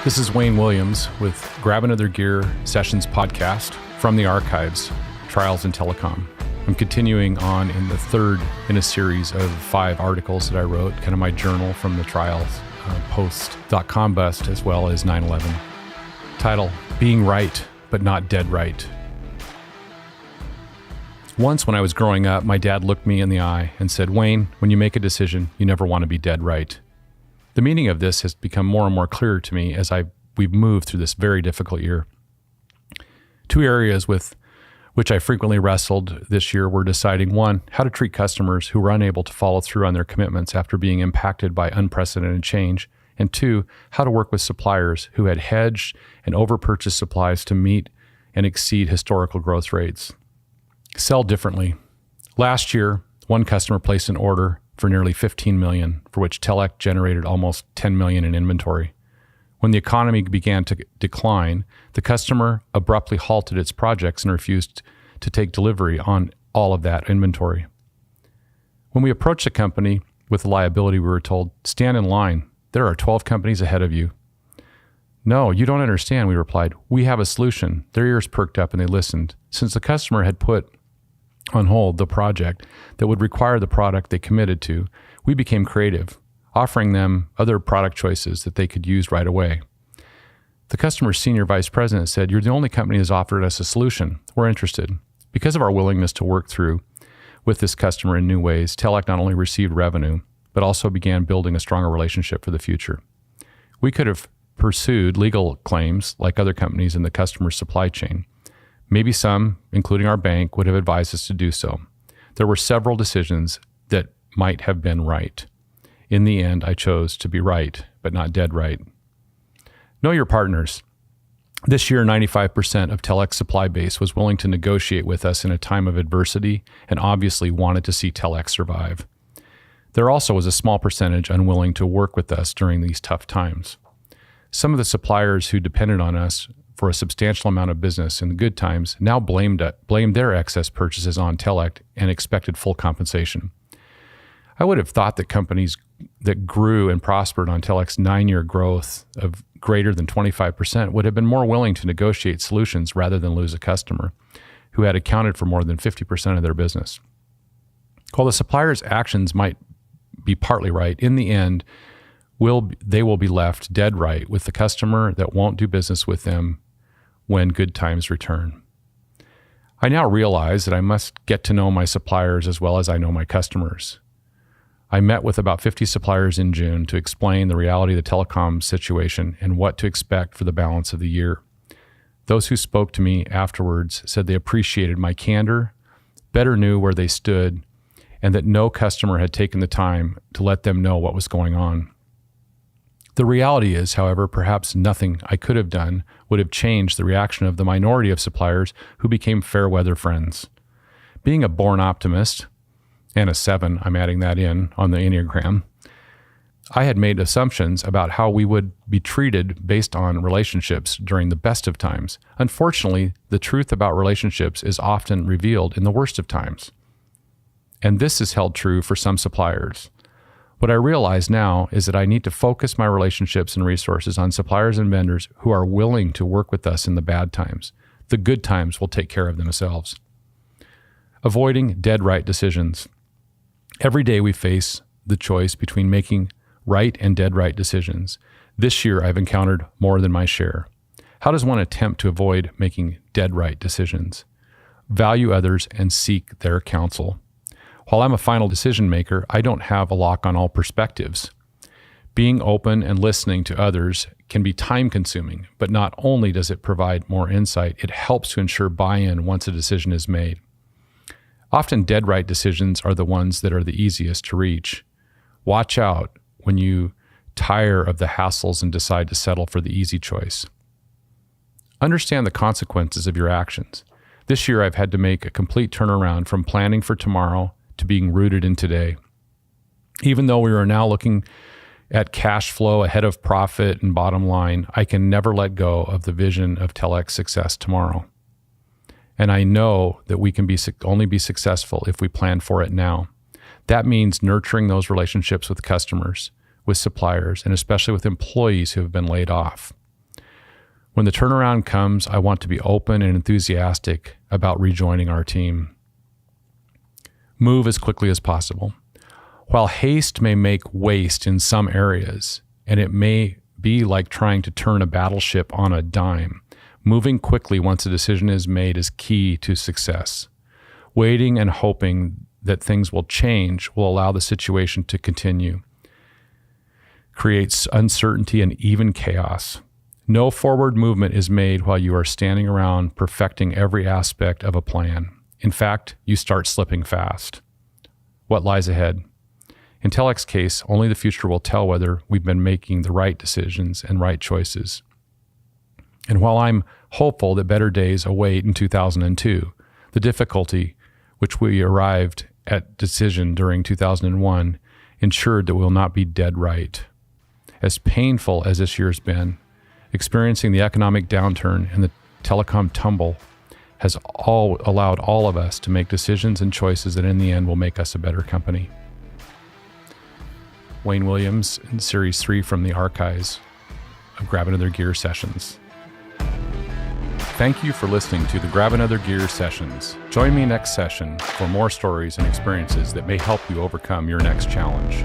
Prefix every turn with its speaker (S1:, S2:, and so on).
S1: This is Wayne Williams with Grab Another Gear Sessions podcast from the archives, Trials in Telecom. I'm continuing on in the third in a series of 5 articles that I wrote, kind of my journal from the trials, post.com bust, as well as 9/11. Title, Being Right, but Not Dead Right. Once when I was growing up, my dad looked me in the eye and said, Wayne, when you make a decision, you never want to be dead right. The meaning of this has become more and more clear to me as we've moved through this very difficult year. 2 areas with which I frequently wrestled this year were deciding, 1, how to treat customers who were unable to follow through on their commitments after being impacted by unprecedented change, and 2, how to work with suppliers who had hedged and overpurchased supplies to meet and exceed historical growth rates. Sell differently. Last year, one customer placed an order for nearly $15 million, for which Telec generated almost $10 million in inventory. When the economy began to decline, the customer abruptly halted its projects and refused to take delivery on all of that inventory. When we approached the company with the liability, we were told, stand in line. There are 12 companies ahead of you. No, you don't understand, we replied. We have a solution. Their ears perked up and they listened. Since the customer had put on hold the project that would require the product they committed to, we became creative, offering them other product choices that they could use right away. The customer's senior vice president said, you're the only company that's offered us a solution. We're interested. Because of our willingness to work through with this customer in new ways, Telec not only received revenue, but also began building a stronger relationship for the future. We could have pursued legal claims like other companies in the customer's supply chain. Maybe some, including our bank, would have advised us to do so. There were several decisions that might have been right. In the end, I chose to be right, but not dead right. Know your partners. This year, 95% of Telec's supply base was willing to negotiate with us in a time of adversity and obviously wanted to see Telec survive. There also was a small percentage unwilling to work with us during these tough times. Some of the suppliers who depended on us for a substantial amount of business in the good times now blamed their excess purchases on Telec and expected full compensation. I would have thought that companies that grew and prospered on Telec's 9-year growth of greater than 25% would have been more willing to negotiate solutions rather than lose a customer who had accounted for more than 50% of their business. While the supplier's actions might be partly right, in the end, they will be left dead right with the customer that won't do business with them when good times return. I now realize that I must get to know my suppliers as well as I know my customers. I met with about 50 suppliers in June to explain the reality of the telecom situation and what to expect for the balance of the year. Those who spoke to me afterwards said they appreciated my candor, better knew where they stood, and that no customer had taken the time to let them know what was going on. The reality is, however, perhaps nothing I could have done would have changed the reaction of the minority of suppliers who became fair weather friends. Being a born optimist, and a 7, I'm adding that in on the Enneagram, I had made assumptions about how we would be treated based on relationships during the best of times. Unfortunately, the truth about relationships is often revealed in the worst of times. And this is held true for some suppliers. What I realize now is that I need to focus my relationships and resources on suppliers and vendors who are willing to work with us in the bad times. The good times will take care of themselves. Avoiding dead right decisions. Every day we face the choice between making right and dead right decisions. This year I've encountered more than my share. How does one attempt to avoid making dead right decisions? Value others and seek their counsel. While I'm a final decision maker, I don't have a lock on all perspectives. Being open and listening to others can be time-consuming, but not only does it provide more insight, it helps to ensure buy-in once a decision is made. Often dead right decisions are the ones that are the easiest to reach. Watch out when you tire of the hassles and decide to settle for the easy choice. Understand the consequences of your actions. This year I've had to make a complete turnaround from planning for tomorrow to being rooted in today. Even though we are now looking at cash flow ahead of profit and bottom line, I can never let go of the vision of Telec's success tomorrow. And I know that we can only be successful if we plan for it now. That means nurturing those relationships with customers, with suppliers, and especially with employees who have been laid off. When the turnaround comes, I want to be open and enthusiastic about rejoining our team. Move as quickly as possible. While haste may make waste in some areas, and it may be like trying to turn a battleship on a dime, moving quickly once a decision is made is key to success. Waiting and hoping that things will change will allow the situation to continue, creates uncertainty and even chaos. No forward movement is made while you are standing around perfecting every aspect of a plan. In fact, you start slipping fast. What lies ahead? In Telex's case, only the future will tell whether we've been making the right decisions and right choices. And while I'm hopeful that better days await in 2002, the difficulty which we arrived at decision during 2001 ensured that we'll not be dead right. As painful as this year's been, experiencing the economic downturn and the telecom tumble has allowed all of us to make decisions and choices that in the end will make us a better company. Wayne Williams in Series 3 from the archives of Grab Another Gear sessions. Thank you for listening to the Grab Another Gear sessions. Join me next session for more stories and experiences that may help you overcome your next challenge.